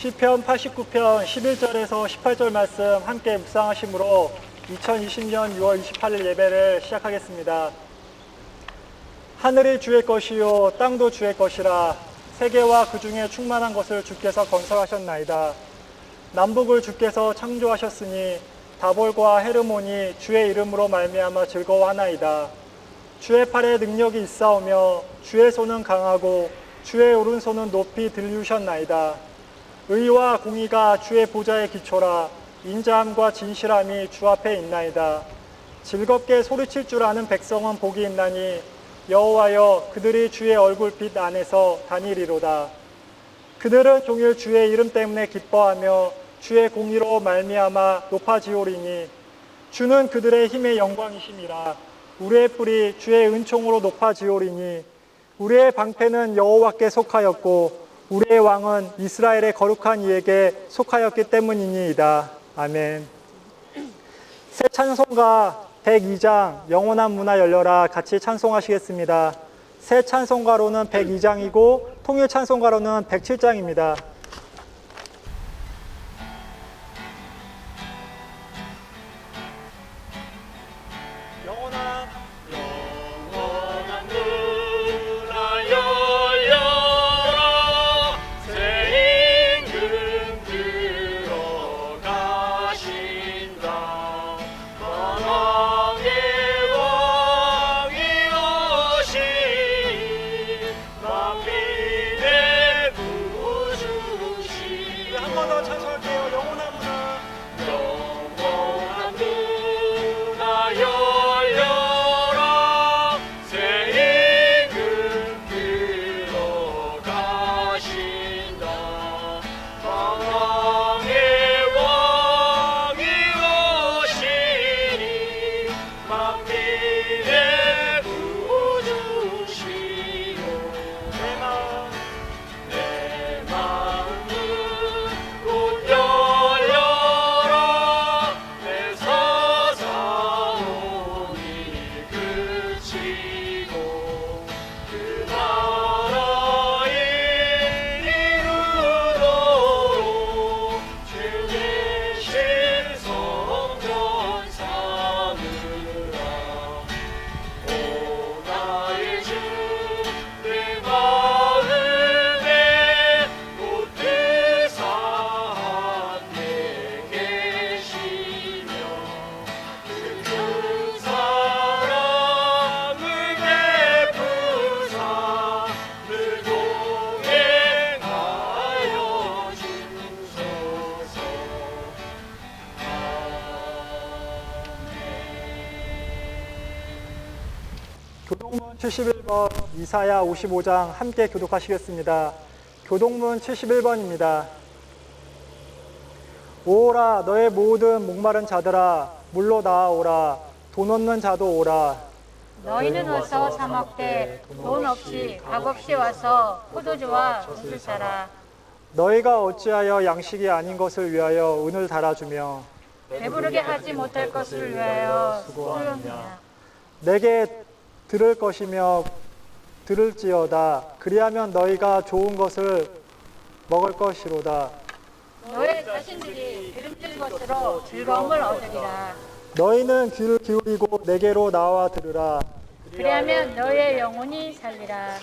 시편 89편 11절에서 18절 말씀 함께 묵상하심으로 2020년 6월 28일 예배를 시작하겠습니다. 하늘이 주의 것이요 땅도 주의 것이라. 세계와 그 중에 충만한 것을 주께서 건설하셨나이다. 남북을 주께서 창조하셨으니 다볼과 헤르몬이 주의 이름으로 말미암아 즐거워하나이다. 주의 팔에 능력이 있사오며 주의 손은 강하고 주의 오른손은 높이 들리우셨나이다. 의와 공의가 주의 보좌의 기초라. 인자함과 진실함이 주 앞에 있나이다. 즐겁게 소리칠 줄 아는 백성은 복이 있나니 여호와여 그들이 주의 얼굴빛 안에서 다니리로다. 그들은 종일 주의 이름 때문에 기뻐하며 주의 공의로 말미암아 높아지오리니 주는 그들의 힘의 영광이심이라. 우리의 뿔이 주의 은총으로 높아지오리니 우리의 방패는 여호와께 속하였고 우리의 왕은 이스라엘의 거룩한 이에게 속하였기 때문이니이다. 아멘. 새 찬송가 102장 영원한 문화 열려라 같이 찬송하시겠습니다. 새 찬송가로는 102장이고 통일 찬송가로는 107장입니다. 만민의 구주 교동문 71번, 이사야 55장 함께 교독하시겠습니다. 교동문 71번입니다. 오라 너의 모든 목마른 자들아 물로 나아오라 돈 없는 자도 오라. 너희는 어서 사 먹되 돈 없이 값 없이 와서 포도주와 젖을 사라. 너희가 어찌하여 양식이 아닌 것을 위하여 은을 달아주며 배부르게 하지 못할 것을 위하여 수고하느냐. 내게 들을 것이며 들을지어다. 그리하면 너희가 좋은 것을 먹을 것이로다. 너희 자신들이 기름진 것으로 즐거움을 얻으리라. 너희는 귀를 기울이고 내게로 나와 들으라. 그리하면 너희의 영혼이 살리라.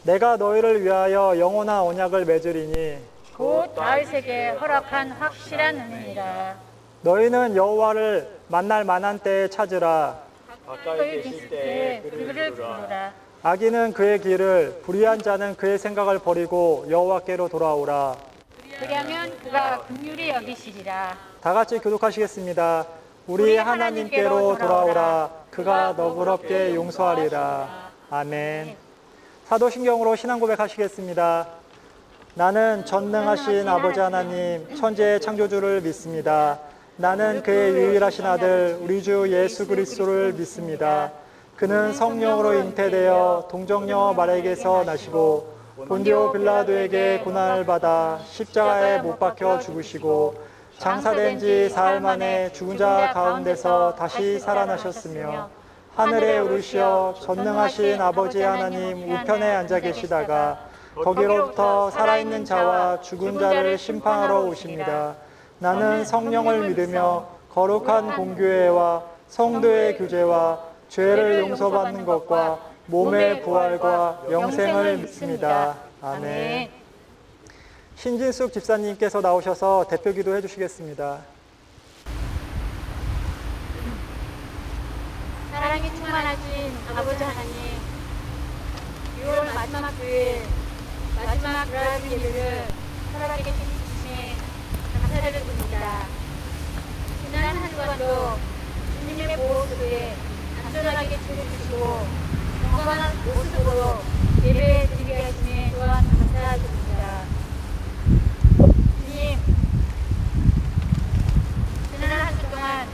내가 너희를 위하여 영원한 언약을 맺으리니 곧 다윗에게 허락한 확실한 은혜니라. 너희는 여호와를 만날 만한 때에 찾으라. 가까이 계실 때 그를 부르라. 악인은 그의 길을 불의한 자는 그의 생각을 버리고 여호와께로 돌아오라. 그리하면 그가 긍휼히 여기시리라. 다 같이 교독하시겠습니다. 우리 하나님께로 돌아오라. 그가 너그럽게 용서하리라. 아멘. 사도신경으로 신앙 고백하시겠습니다. 나는 전능하신 아버지 하나님 천지의 창조주를 믿습니다. 나는 그의 유일하신 아들 우리 주 예수 그리스도를 믿습니다. 그는 성령으로 잉태되어 동정녀 마리아에게서 나시고 본디오 빌라도에게 고난을 받아 십자가에 못 박혀 죽으시고 장사된 지 사흘 만에 죽은 자 가운데서 다시 살아나셨으며 하늘에 오르시어 전능하신 아버지 하나님 우편에 앉아 계시다가 거기로부터 살아있는 자와 죽은 자를 심판하러 오십니다. 나는 성령을 믿으며 거룩한 공교회와 성도의 교제와 죄를 용서받는 것과 몸의 부활과 영생을 믿습니다. 아멘. 신진숙 집사님께서 나오셔서 대표 기도해 주시겠습니다. 사랑이 충만하신 아버지 하나님, 6월 마지막 주일 마지막 드라이브 예배를 허락해 주신 감사를 드립니다. 지난 한 주간도 주님의 보호 속에 안전하게 지내주시고 건강한 모습으로 예배 드리게 하시니 또한 감사드립니다. 주님, 지난 한 주 동안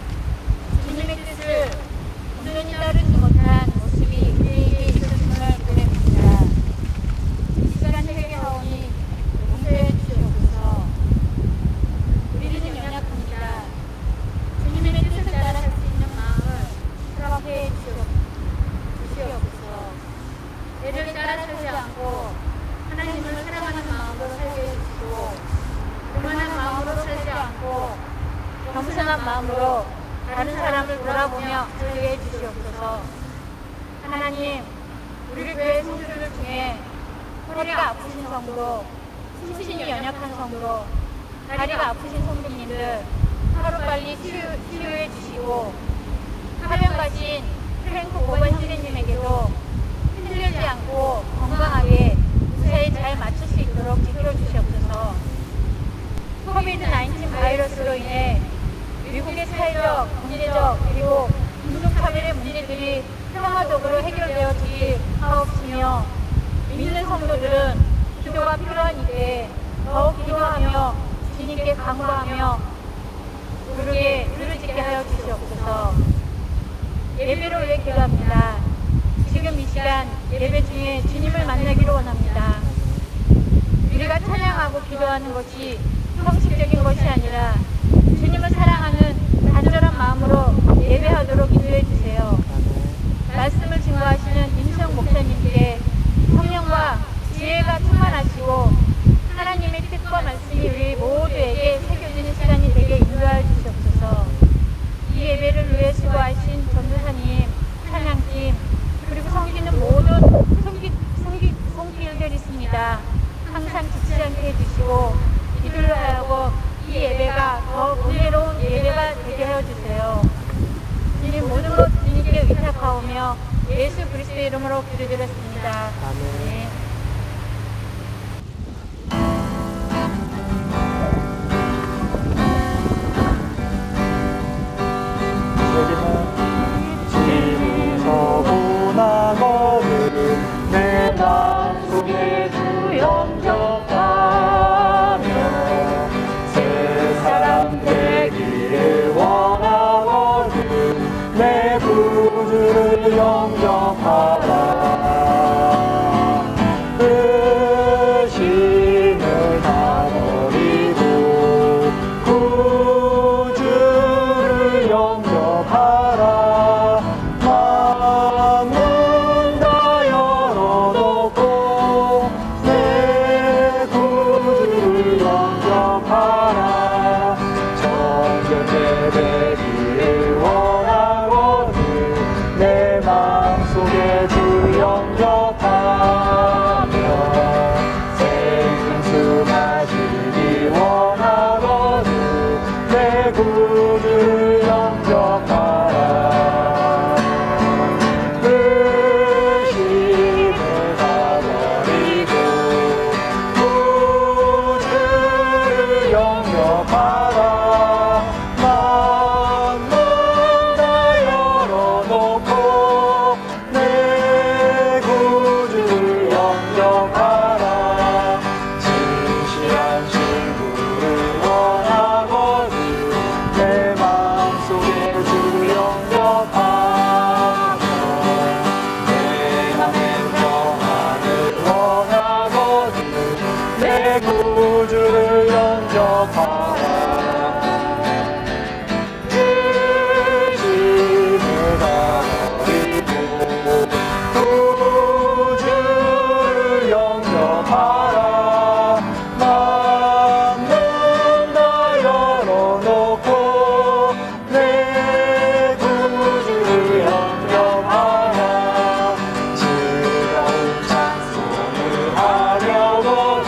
주님의 뜻을 온전히 따르지 못한 모습이 우리에게 있었음을 고백합니다. 이 시간 회개하오니 용서해 주시옵소서. 우리는 연약합니다. 주님의 뜻을 따라 할 수 있는 마음을 허락해 주시옵소서. 죄를 따라 살지 않고 하나님을 사랑하는 마음으로 살게 해주시고 교만한 마음으로 살지 않고 겸손한 마음으로 다른 사람을 돌아보며 살게 해주시옵소서. 하나님, 우리 교회 성도들 중에 허리가 아프신 성도, 심신이 연약한 성도, 다리가 아프신 성도님들 하루빨리 치유해 주시고 화병 가신 프랭크 고번 선생님에게도 힘들지 않고 건강하게 무사히 잘 맞출 수 있도록 지켜주시옵소서. 코비드-19 바이러스로 인해 미국의 사회적, 경제적, 그리고 민족차별의 문제들이 평화적으로 해결되어지기 하옵시며 믿는 성도들은 기도가 필요한 이때 더욱 기도하며 주님께 간구하며 부르게 부르짖게 하여 주시옵소서. 예배로 위해 기도합니다. 지금 이 시간 예배 중에 주님을 만나기를 원합니다. 우리가 찬양하고 기도하는 것이 형식적인 것이 아니라 주님을 사랑하는 간절한 마음으로 예배하도록 인도해 주세요. 말씀을 증거하시는 임성 목사님께 성령과 지혜가 충만하시고 하나님의 뜻과 말씀이 우리 모두에게 새겨지는 시간이 되게 인도하여 주시옵소서. 이 예배를 위해 수고하신 전도사님, 찬양팀, 그리고 섬기는 모든 성길들 있습니다. 항상 지치지 않게 해주시고 기도를 하고 이 예배가 더 은혜로운 예배가 되게 해주세요. 주님 모든 것 주님께 의탁하오며 예수 그리스도의 이름으로 기도드렸습니다. 아멘. 네. 지금서구나 영접하라. 의심을 다버리고 구주를 영접하라. 만문 다 열어놓고 내 구주를 영접하라. 진실한 친구를 원하거든 내 마음속에 주를 영접하며 내 맘의 평안을 원하거든 내 구주를 영접하라. 의심을 다버리고 구주를 영접하라. 만문 다 열어놓고 내 구주를 영접하라. 즐거운 찬송을 하려거든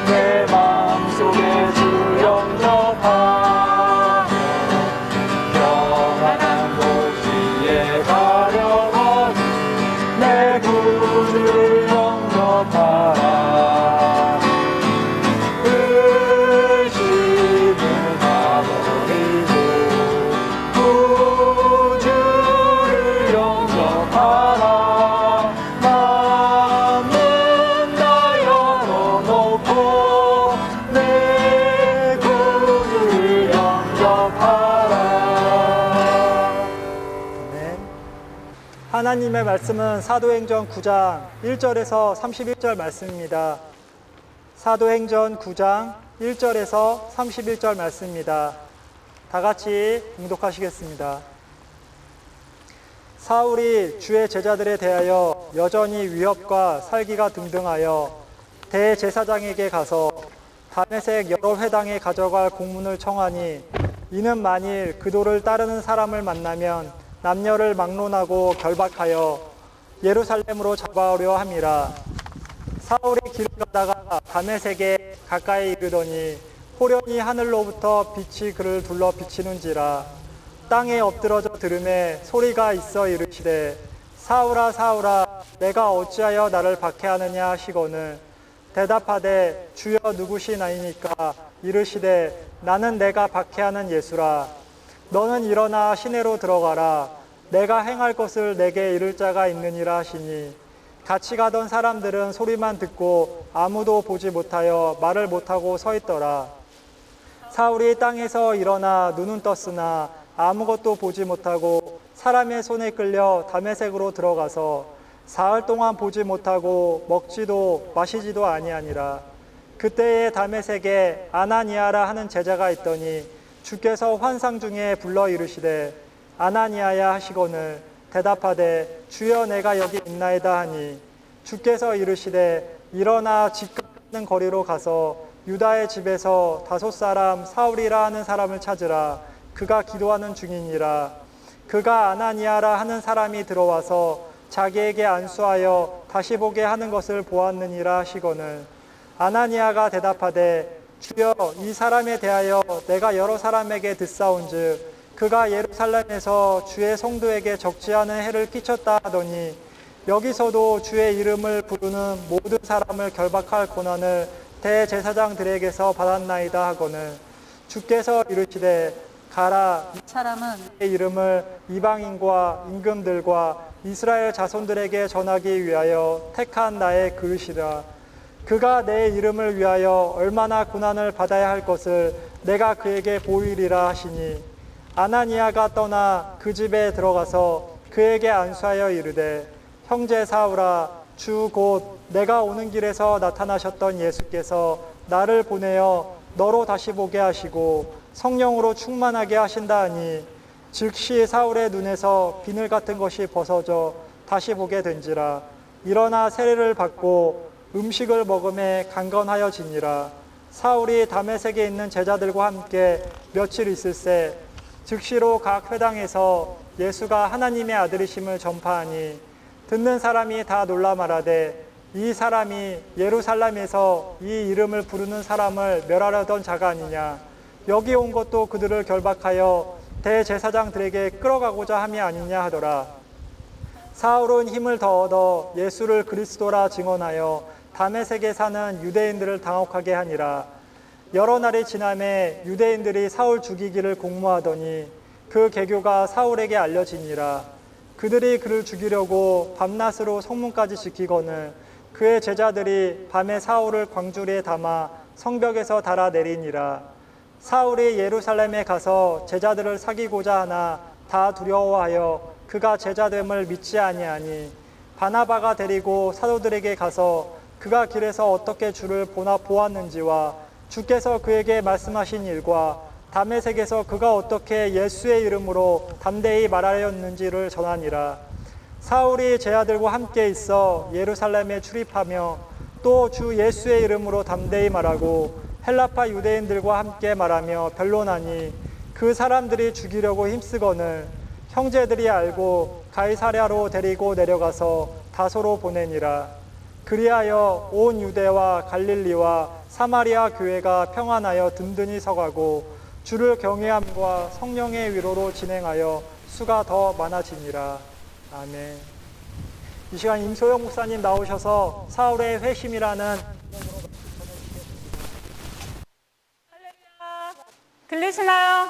내 마음속에 주를 영접하며 평안한 도시에 가려거든 내 구주를 영접하라. 의심을 다버리고 구주를 영접하라. 만문 다 열어놓고 내 구주를 영접하라. 아멘. 하나님의 말씀은 사도행전 9장 1절에서 31절 말씀입니다. 사도행전 9장 1절에서 31절 말씀입니다. 다 같이 봉독하시겠습니다. 사울이 주의 제자들에 대하여 여전히 위협과 살기가 등등하여 대제사장에게 가서 다메섹 여러 회당에 가져갈 공문을 청하니 이는 만일 그도를 따르는 사람을 만나면 남녀를 막론하고 결박하여 예루살렘으로 잡아오려 함이라. 사울이 길을 가다가 다메섹에 가까이 이르더니 호련히 하늘로부터 빛이 그를 둘러 비치는지라. 땅에 엎드러져 들음에 소리가 있어 이르시되 사울아 사울아 내가 어찌하여 나를 박해하느냐 하시거늘 대답하되 주여 누구시나이니까 이르시되 나는 내가 박해하는 예수라. 너는 일어나 시내로 들어가라. 내가 행할 것을 내게 이를 자가 있느니라 하시니 같이 가던 사람들은 소리만 듣고 아무도 보지 못하여 말을 못하고 서 있더라. 사울이 땅에서 일어나 눈은 떴으나 아무것도 보지 못하고 사람의 손에 끌려 다메섹으로 들어가서 사흘 동안 보지 못하고 먹지도 마시지도 아니하니라. 그때에 다메섹에 아나니아라 하는 제자가 있더니 주께서 환상 중에 불러 이르시되 아나니아야 하시거늘 대답하되 주여 내가 여기 있나이다 하니 주께서 이르시되 일어나 집 가는 거리로 가서 유다의 집에서 5 사람 사울이라 하는 사람을 찾으라. 그가 기도하는 중이니라. 그가 아나니아라 하는 사람이 들어와서 자기에게 안수하여 다시 보게 하는 것을 보았느니라 하시거늘 아나니아가 대답하되 주여 이 사람에 대하여 내가 여러 사람에게 듣사온즉 그가 예루살렘에서 주의 성도에게 적지 않은 해를 끼쳤다 하더니 여기서도 주의 이름을 부르는 모든 사람을 결박할 권한을 대제사장들에게서 받았나이다 하거늘 주께서 이르시되 가라. 이 사람은 내 이름을 이방인과 임금들과 이스라엘 자손들에게 전하기 위하여 택한 나의 그릇이라. 그가 내 이름을 위하여 얼마나 고난을 받아야 할 것을 내가 그에게 보이리라 하시니 아나니아가 떠나 그 집에 들어가서 그에게 안수하여 이르되 형제 사울아 주 곧 내가 오는 길에서 나타나셨던 예수께서 나를 보내어 너로 다시 보게 하시고 성령으로 충만하게 하신다 하니 즉시 사울의 눈에서 비늘 같은 것이 벗어져 다시 보게 된지라. 일어나 세례를 받고 음식을 먹음에 강건하여지니라. 사울이 다메섹에 있는 제자들과 함께 며칠 있을새 즉시로 각 회당에서 예수가 하나님의 아들이심을 전파하니 듣는 사람이 다 놀라 말하되 이 사람이 예루살렘에서 이 이름을 부르는 사람을 멸하려던 자가 아니냐. 여기 온 것도 그들을 결박하여 대제사장들에게 끌어가고자 함이 아니냐 하더라. 사울은 힘을 더 얻어 예수를 그리스도라 증언하여 다메섹에 사는 유대인들을 당혹하게 하니라. 여러 날이 지남에 유대인들이 사울 죽이기를 공모하더니 그 계교가 사울에게 알려지니라. 그들이 그를 죽이려고 밤낮으로 성문까지 지키거늘 그의 제자들이 밤에 사울을 광주리에 담아 성벽에서 달아 내리니라. 사울이 예루살렘에 가서 제자들을 사귀고자 하나 다 두려워하여 그가 제자됨을 믿지 아니하니 바나바가 데리고 사도들에게 가서 그가 길에서 어떻게 주를 보았는지와 주께서 그에게 말씀하신 일과 다메섹에서 그가 어떻게 예수의 이름으로 담대히 말하였는지를 전하니라. 사울이 제 아들과 함께 있어 예루살렘에 출입하며 또 주 예수의 이름으로 담대히 말하고 헬라파 유대인들과 함께 말하며 변론하니 그 사람들이 죽이려고 힘쓰거늘 형제들이 알고 가이사랴로 데리고 내려가서 다소로 보내니라. 그리하여 온 유대와 갈릴리와 사마리아 교회가 평안하여 든든히 서가고 주를 경외함과 성령의 위로로 진행하여 수가 더 많아지니라. 아멘. 이 시간 임소영 목사님 나오셔서 사울의 회심이라는 들리시나요?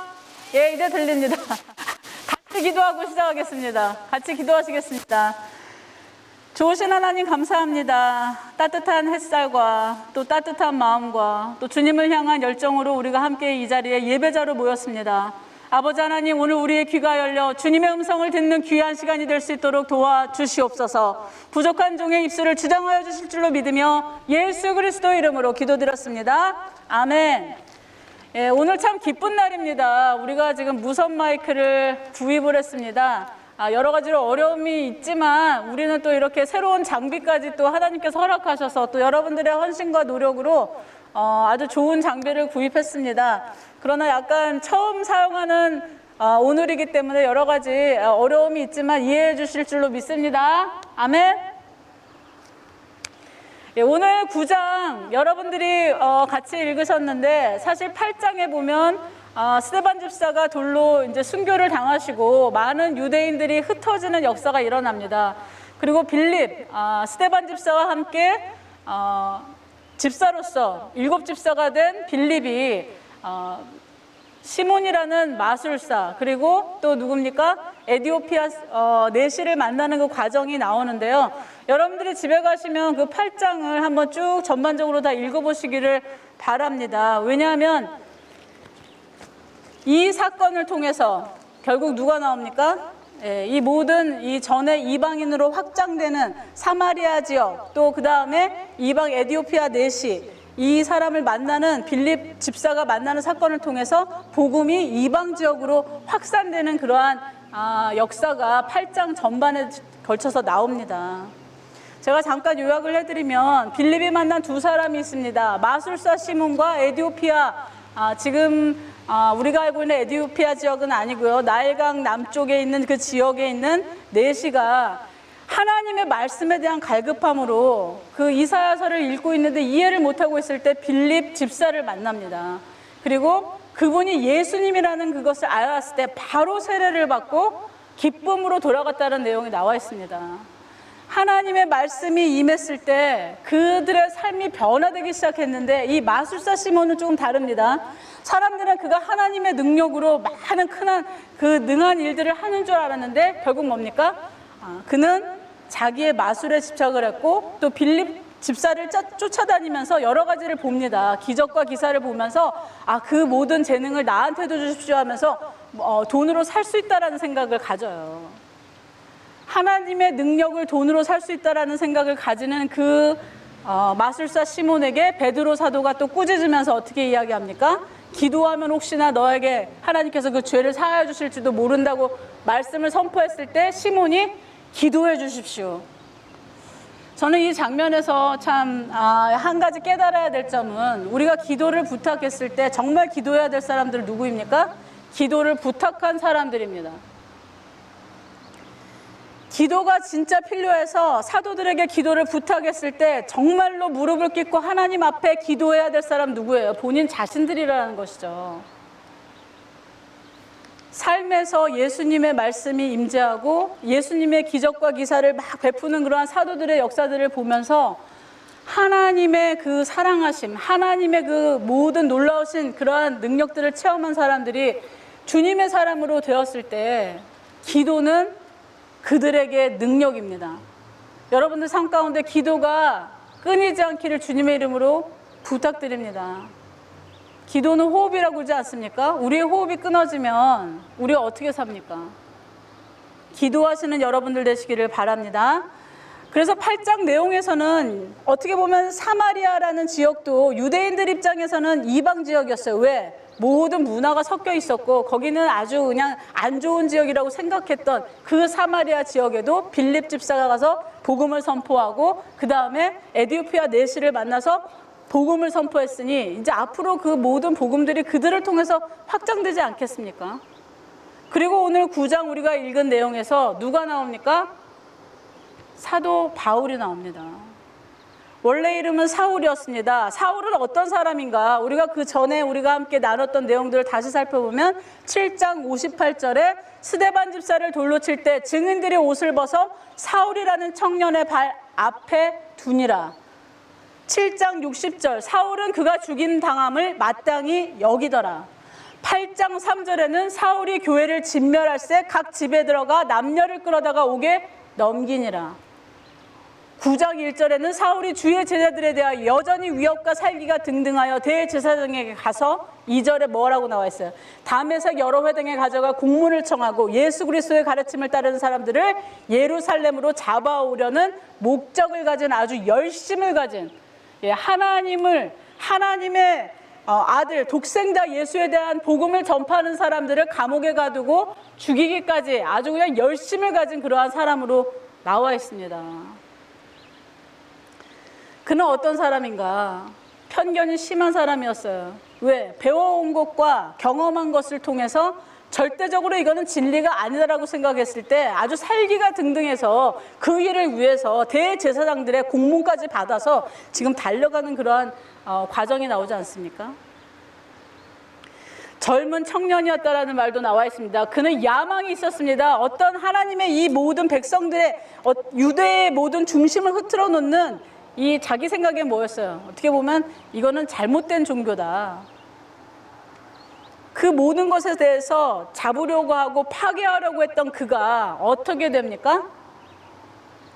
예, 이제 들립니다. 같이 기도하고 시작하겠습니다. 같이 기도하시겠습니다. 좋으신 하나님 감사합니다. 따뜻한 햇살과 또 따뜻한 마음과 또 주님을 향한 열정으로 우리가 함께 이 자리에 예배자로 모였습니다. 아버지 하나님, 오늘 우리의 귀가 열려 주님의 음성을 듣는 귀한 시간이 될 수 있도록 도와주시옵소서. 부족한 종의 입술을 주장하여 주실 줄로 믿으며 예수 그리스도 이름으로 기도드렸습니다. 아멘. 예, 오늘 참 기쁜 날입니다. 우리가 지금 무선 마이크를 구입을 했습니다. 여러 가지로 어려움이 있지만 우리는 또 이렇게 새로운 장비까지 또 하나님께서 허락하셔서 또 여러분들의 헌신과 노력으로 아주 좋은 장비를 구입했습니다. 그러나 약간 처음 사용하는 오늘이기 때문에 여러 가지 어려움이 있지만 이해해 주실 줄로 믿습니다. 아멘. 예, 오늘 9장 여러분들이 같이 읽으셨는데 사실 8장에 보면 스데반 집사가 돌로 이제 순교를 당하시고 많은 유대인들이 흩어지는 역사가 일어납니다. 그리고 빌립, 스데반 집사와 함께 집사로서 7 집사가 된 빌립이 시몬이라는 마술사, 그리고 또 누굽니까? 에디오피아 내시를 만나는 그 과정이 나오는데요. 여러분들이 집에 가시면 그 8장을 한번 쭉 전반적으로 다 읽어보시기를 바랍니다. 왜냐하면 이 사건을 통해서 결국 누가 나옵니까? 이 모든 이 전에 이방인으로 확장되는 사마리아 지역, 또 그 다음에 이방 에디오피아 내시, 이 사람을 만나는 빌립 집사가 만나는 사건을 통해서 복음이 이방 지역으로 확산되는 그러한 역사가 8장 전반에 걸쳐서 나옵니다. 제가 잠깐 요약을 해드리면 빌립이 만난 두 사람이 있습니다. 마술사 시몬과 에디오피아, 지금 우리가 알고 있는 에디오피아 지역은 아니고요. 나일강 남쪽에 있는 그 지역에 있는 내시가 하나님의 말씀에 대한 갈급함으로 그 이사야서를 읽고 있는데 이해를 못하고 있을 때 빌립 집사를 만납니다. 그리고 그분이 예수님이라는 그것을 알았을 때 바로 세례를 받고 기쁨으로 돌아갔다는 내용이 나와 있습니다. 하나님의 말씀이 임했을 때 그들의 삶이 변화되기 시작했는데 이 마술사 시몬은 조금 다릅니다. 사람들은 그가 하나님의 능력으로 많은 큰 그 능한 일들을 하는 줄 알았는데 결국 뭡니까? 그는 자기의 마술에 집착을 했고 또 빌립 집사를 쫓아다니면서 여러 가지를 봅니다. 기적과 기사를 보면서 그 모든 재능을 나한테도 주십시오 하면서 돈으로 살 수 있다라는 생각을 가져요. 하나님의 능력을 돈으로 살 수 있다라는 생각을 가지는 그 마술사 시몬에게 베드로 사도가 또 꾸짖으면서 어떻게 이야기합니까? 기도하면 혹시나 너에게 하나님께서 그 죄를 사하여 주실지도 모른다고 말씀을 선포했을 때 시몬이 기도해 주십시오. 저는 이 장면에서 참 한 가지 깨달아야 될 점은 우리가 기도를 부탁했을 때 정말 기도해야 될 사람들은 누구입니까? 기도를 부탁한 사람들입니다. 기도가 진짜 필요해서 사도들에게 기도를 부탁했을 때 정말로 무릎을 꿇고 하나님 앞에 기도해야 될 사람 누구예요? 본인 자신들이라는 것이죠. 삶에서 예수님의 말씀이 임재하고 예수님의 기적과 기사를 막 베푸는 그러한 사도들의 역사들을 보면서 하나님의 그 사랑하심, 하나님의 그 모든 놀라우신 그러한 능력들을 체험한 사람들이 주님의 사람으로 되었을 때 기도는 그들에게 능력입니다. 여러분들 삶 가운데 기도가 끊이지 않기를 주님의 이름으로 부탁드립니다. 기도는 호흡이라고 그러지 않습니까? 우리의 호흡이 끊어지면 우리가 어떻게 삽니까? 기도하시는 여러분들 되시기를 바랍니다. 그래서 8장 내용에서는 어떻게 보면 사마리아라는 지역도 유대인들 입장에서는 이방 지역이었어요. 왜? 모든 문화가 섞여 있었고 거기는 아주 그냥 안 좋은 지역이라고 생각했던 그 사마리아 지역에도 빌립 집사가 가서 복음을 선포하고 그 다음에 에디오피아 내시를 만나서 복음을 선포했으니 이제 앞으로 그 모든 복음들이 그들을 통해서 확장되지 않겠습니까? 그리고 오늘 9장 우리가 읽은 내용에서 누가 나옵니까? 사도 바울이 나옵니다. 원래 이름은 사울이었습니다. 사울은 어떤 사람인가? 우리가 그 전에 우리가 함께 나눴던 내용들을 다시 살펴보면 7장 58절에 스데반 집사를 돌로 칠 때 증인들이 옷을 벗어 사울이라는 청년의 발 앞에 두니라. 7장 60절 사울은 그가 죽임 당함을 마땅히 여기더라. 8장 3절에는 사울이 교회를 진멸할세 각 집에 들어가 남녀를 끌어다가 옥에 넘기니라. 9장 1절에는 사울이 주의 제자들에 대하여 여전히 위협과 살기가 등등하여 대제사장에게 가서 2절에 뭐라고 나와 있어요? 담에색 여러 회당에 가져가 공문을 청하고 예수 그리스도의 가르침을 따르는 사람들을 예루살렘으로 잡아오려는 목적을 가진 아주 열심을 가진 하나님의 아들 독생자 예수에 대한 복음을 전파하는 사람들을 감옥에 가두고 죽이기까지 아주 그냥 열심을 가진 그러한 사람으로 나와 있습니다. 그는 어떤 사람인가? 편견이 심한 사람이었어요. 왜? 배워온 것과 경험한 것을 통해서 절대적으로 이거는 진리가 아니다라고 생각했을 때 아주 살기가 등등해서 그 일을 위해서 대제사장들의 공문까지 받아서 지금 달려가는 그러한 과정이 나오지 않습니까? 젊은 청년이었다라는 말도 나와 있습니다. 그는 야망이 있었습니다. 어떤 하나님의 이 모든 백성들의 유대의 모든 중심을 흐트러 놓는 이 자기 생각에 뭐였어요? 어떻게 보면 이거는 잘못된 종교다. 그 모든 것에 대해서 잡으려고 하고 파괴하려고 했던 그가 어떻게 됩니까?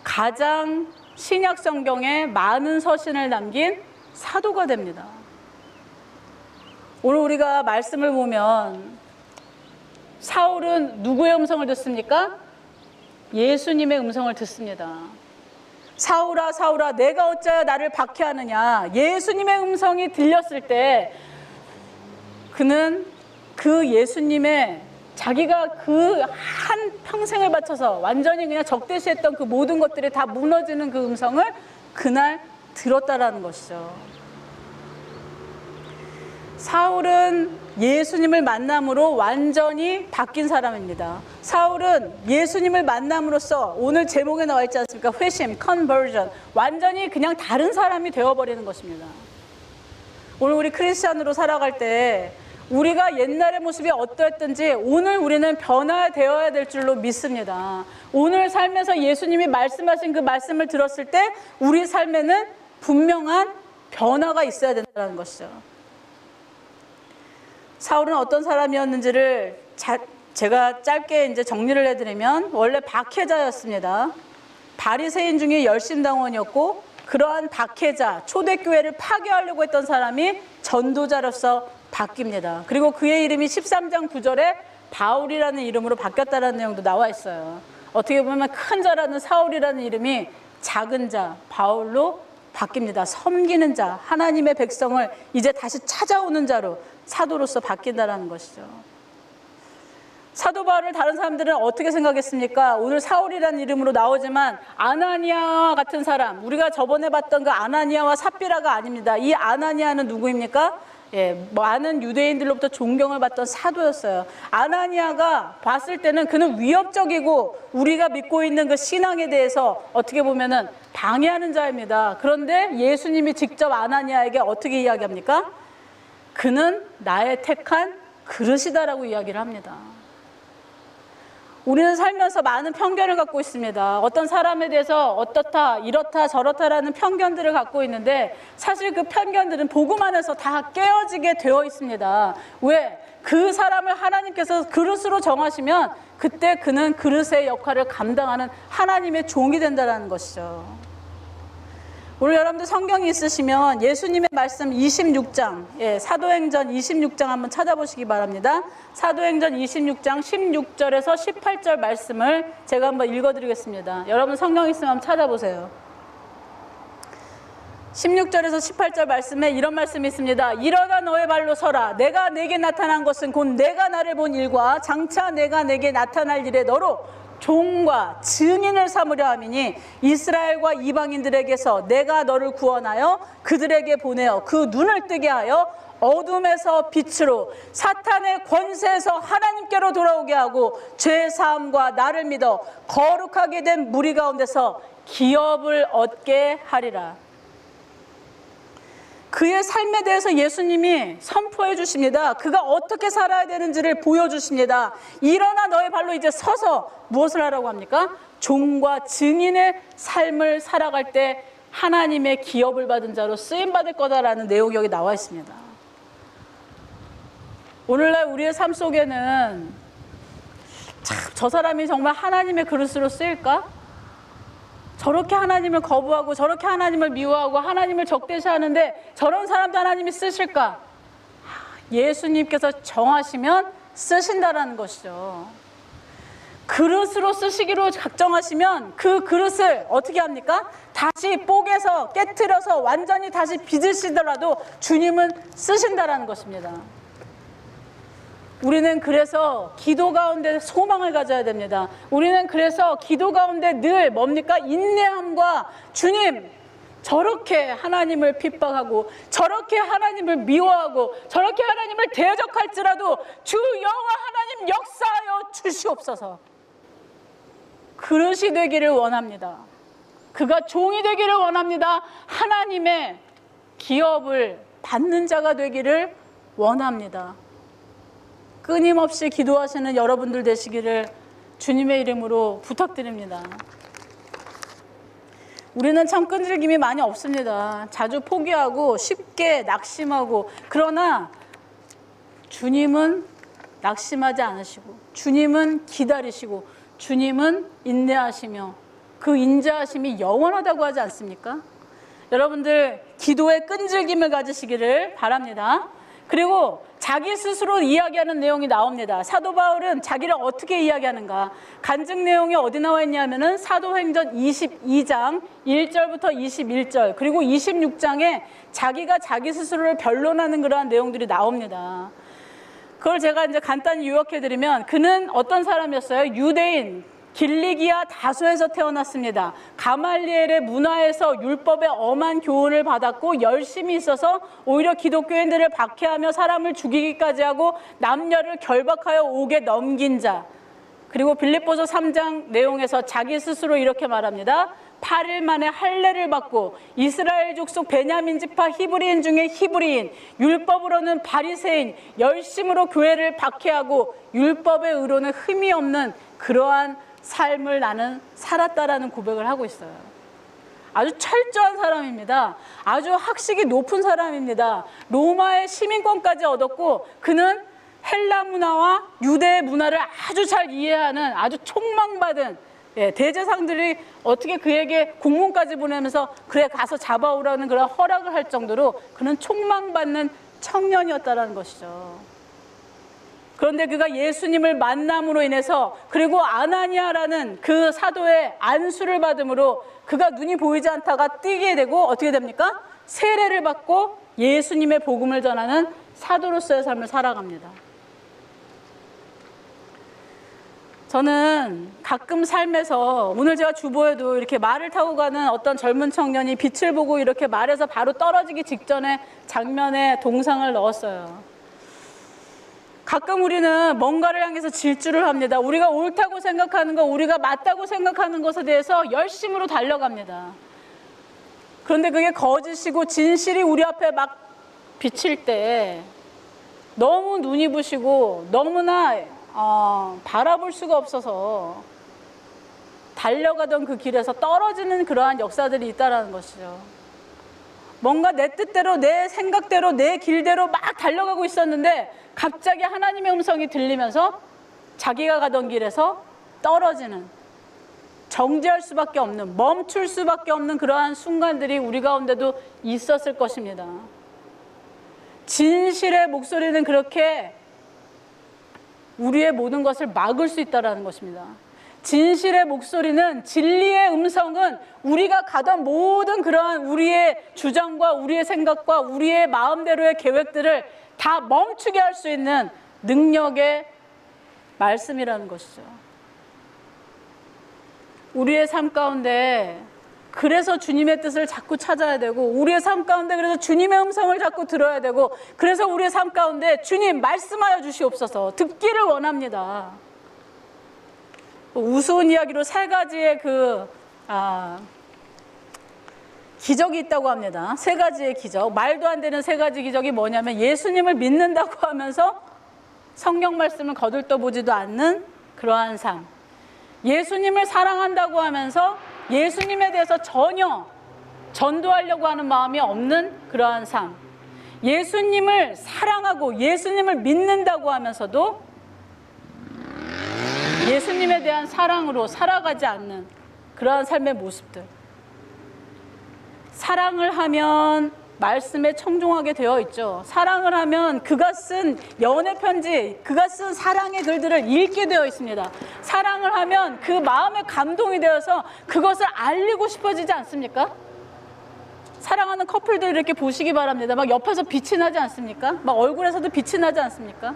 가장 신약 성경에 많은 서신을 남긴 사도가 됩니다. 오늘 우리가 말씀을 보면 사울은 누구의 음성을 듣습니까? 예수님의 음성을 듣습니다. 사울아 사울아 내가 어찌하여 나를 박해하느냐. 예수님의 음성이 들렸을 때 그는 그 예수님의 자기가 그 한 평생을 바쳐서 완전히 그냥 적대시했던 그 모든 것들이 다 무너지는 그 음성을 그날 들었다라는 것이죠. 사울은 예수님을 만남으로 완전히 바뀐 사람입니다. 사울은 예수님을 만남으로써 오늘 제목에 나와 있지 않습니까? 회심, conversion. 완전히 그냥 다른 사람이 되어버리는 것입니다. 오늘 우리 크리스찬으로 살아갈 때 우리가 옛날의 모습이 어떠했든지 오늘 우리는 변화되어야 될 줄로 믿습니다. 오늘 삶에서 예수님이 말씀하신 그 말씀을 들었을 때 우리 삶에는 분명한 변화가 있어야 된다는 것이죠. 사울은 어떤 사람이었는지를 제가 짧게 이제 정리를 해드리면 원래 박해자였습니다. 바리새인 중에 열심당원이었고 그러한 박해자, 초대교회를 파괴하려고 했던 사람이 전도자로서 바뀝니다. 그리고 그의 이름이 13장 9절에 바울이라는 이름으로 바뀌었다는 내용도 나와 있어요. 어떻게 보면 큰 자라는 사울이라는 이름이 작은 자, 바울로 바뀝니다. 섬기는 자, 하나님의 백성을 이제 다시 찾아오는 자로 사도로서 바뀐다는 것이죠. 사도 바울을 다른 사람들은 어떻게 생각했습니까? 오늘 사울이라는 이름으로 나오지만 아나니아와 같은 사람, 우리가 저번에 봤던 그 아나니아와 삽비라가 아닙니다. 이 아나니아는 누구입니까? 많은 유대인들로부터 존경을 받던 사도였어요. 아나니아가 봤을 때는 그는 위협적이고 우리가 믿고 있는 그 신앙에 대해서 어떻게 보면은 방해하는 자입니다. 그런데 예수님이 직접 아나니아에게 어떻게 이야기합니까? 그는 나의 택한 그릇이다라고 이야기를 합니다. 우리는 살면서 많은 편견을 갖고 있습니다. 어떤 사람에 대해서 어떻다, 이렇다, 저렇다라는 편견들을 갖고 있는데 사실 그 편견들은 복음 안에서 다 깨어지게 되어 있습니다. 왜? 그 사람을 하나님께서 그릇으로 정하시면 그때 그는 그릇의 역할을 감당하는 하나님의 종이 된다는 것이죠. 오늘 여러분들 성경이 있으시면 예수님의 말씀 26장, 사도행전 26장 한번 찾아보시기 바랍니다. 사도행전 26장 16절에서 18절 말씀을 제가 한번 읽어드리겠습니다. 여러분 성경 있으면 한번 찾아보세요. 16절에서 18절 말씀에 이런 말씀이 있습니다. 일어나 너의 발로 서라. 내가 내게 나타난 것은 곧 내가 나를 본 일과 장차 내가 내게 나타날 일에 너로 종과 증인을 삼으려 함이니 이스라엘과 이방인들에게서 내가 너를 구원하여 그들에게 보내어 그 눈을 뜨게 하여 어둠에서 빛으로 사탄의 권세에서 하나님께로 돌아오게 하고 죄 사함과 나를 믿어 거룩하게 된 무리 가운데서 기업을 얻게 하리라. 그의 삶에 대해서 예수님이 선포해 주십니다. 그가 어떻게 살아야 되는지를 보여주십니다. 일어나 너의 발로 이제 서서 무엇을 하라고 합니까? 종과 증인의 삶을 살아갈 때 하나님의 기업을 받은 자로 쓰임받을 거다라는 내용이 여기 나와 있습니다. 오늘날 우리의 삶 속에는 참 저 사람이 정말 하나님의 그릇으로 쓰일까? 저렇게 하나님을 거부하고 저렇게 하나님을 미워하고 하나님을 적대시하는데 저런 사람도 하나님이 쓰실까? 예수님께서 정하시면 쓰신다라는 것이죠. 그릇으로 쓰시기로 작정하시면 그 그릇을 어떻게 합니까? 다시 뽀개서 깨트려서 완전히 다시 빚으시더라도 주님은 쓰신다라는 것입니다. 우리는 그래서 기도 가운데 소망을 가져야 됩니다. 우리는 그래서 기도 가운데 늘 뭡니까? 인내함과 주님, 저렇게 하나님을 핍박하고 저렇게 하나님을 미워하고 저렇게 하나님을 대적할지라도 주 여호와 하나님 역사하여 주시옵소서. 그릇이 되기를 원합니다. 그가 종이 되기를 원합니다. 하나님의 기업을 받는 자가 되기를 원합니다. 끊임없이 기도하시는 여러분들 되시기를 주님의 이름으로 부탁드립니다. 우리는 참 끈질김이 많이 없습니다. 자주 포기하고 쉽게 낙심하고, 그러나 주님은 낙심하지 않으시고 주님은 기다리시고 주님은 인내하시며 그 인자하심이 영원하다고 하지 않습니까? 여러분들 기도의 끈질김을 가지시기를 바랍니다. 그리고 자기 스스로 이야기하는 내용이 나옵니다. 사도 바울은 자기를 어떻게 이야기하는가? 간증 내용이 어디 나와 있냐면은 사도행전 22장 1절부터 21절 그리고 26장에 자기가 자기 스스로를 변론하는 그러한 내용들이 나옵니다. 그걸 제가 이제 간단히 요약해드리면 그는 어떤 사람이었어요? 유대인 길리기아 다소에서 태어났습니다. 가말리엘의 문화에서 율법의 엄한 교훈을 받았고 열심히 있어서 오히려 기독교인들을 박해하며 사람을 죽이기까지 하고 남녀를 결박하여 옥에 넘긴 자. 그리고 빌립보서 3장 내용에서 자기 스스로 이렇게 말합니다. 8일 만에 할례를 받고 이스라엘 족속 베냐민 지파 히브리인 중에 히브리인, 율법으로는 바리새인, 열심으로 교회를 박해하고 율법의 의로는 흠이 없는 그러한 삶을 나는 살았다라는 고백을 하고 있어요. 아주 철저한 사람입니다. 아주 학식이 높은 사람입니다. 로마의 시민권까지 얻었고 그는 헬라 문화와 유대 문화를 아주 잘 이해하는 아주 촉망받은 대제상들이 어떻게 그에게 공문까지 보내면서 그래 가서 잡아오라는 그런 허락을 할 정도로 그는 촉망받는 청년이었다는 것이죠. 그런데 그가 예수님을 만남으로 인해서 그리고 아나니아라는 그 사도의 안수를 받음으로 그가 눈이 보이지 않다가 뜨게 되고 어떻게 됩니까? 세례를 받고 예수님의 복음을 전하는 사도로서의 삶을 살아갑니다. 저는 가끔 삶에서 오늘 제가 주보에도 이렇게 말을 타고 가는 어떤 젊은 청년이 빛을 보고 이렇게 말에서 바로 떨어지기 직전에 장면에 동상을 넣었어요. 가끔 우리는 뭔가를 향해서 질주를 합니다. 우리가 옳다고 생각하는 것, 우리가 맞다고 생각하는 것에 대해서 열심으로 달려갑니다. 그런데 그게 거짓이고 진실이 우리 앞에 막 비칠 때 너무 눈이 부시고 너무나 바라볼 수가 없어서 달려가던 그 길에서 떨어지는 그러한 역사들이 있다라는 것이죠. 뭔가 내 뜻대로, 내 생각대로, 내 길대로 막 달려가고 있었는데 갑자기 하나님의 음성이 들리면서 자기가 가던 길에서 떨어지는, 정지할 수밖에 없는, 멈출 수밖에 없는 그러한 순간들이 우리 가운데도 있었을 것입니다. 진실의 목소리는 그렇게 우리의 모든 것을 막을 수 있다는 것입니다. 진실의 목소리는, 진리의 음성은 우리가 가던 모든 그러한 우리의 주장과 우리의 생각과 우리의 마음대로의 계획들을 다 멈추게 할 수 있는 능력의 말씀이라는 것이죠. 우리의 삶 가운데 그래서 주님의 뜻을 자꾸 찾아야 되고, 우리의 삶 가운데 그래서 주님의 음성을 자꾸 들어야 되고, 그래서 우리의 삶 가운데 주님 말씀하여 주시옵소서 듣기를 원합니다. 우스운 이야기로 3가지의 기적이 있다고 합니다. 3가지의 기적. 말도 안 되는 3가지 기적이 뭐냐면, 예수님을 믿는다고 하면서 성경 말씀을 거들떠보지도 않는 그러한 삶. 예수님을 사랑한다고 하면서 예수님에 대해서 전혀 전도하려고 하는 마음이 없는 그러한 삶. 예수님을 사랑하고 예수님을 믿는다고 하면서도 예수님에 대한 사랑으로 살아가지 않는 그러한 삶의 모습들. 사랑을 하면 말씀에 청종하게 되어 있죠. 사랑을 하면 그가 쓴 연애 편지, 그가 쓴 사랑의 글들을 읽게 되어 있습니다. 사랑을 하면 그 마음에 감동이 되어서 그것을 알리고 싶어지지 않습니까? 사랑하는 커플들 이렇게 보시기 바랍니다. 막 옆에서 빛이 나지 않습니까? 막 얼굴에서도 빛이 나지 않습니까?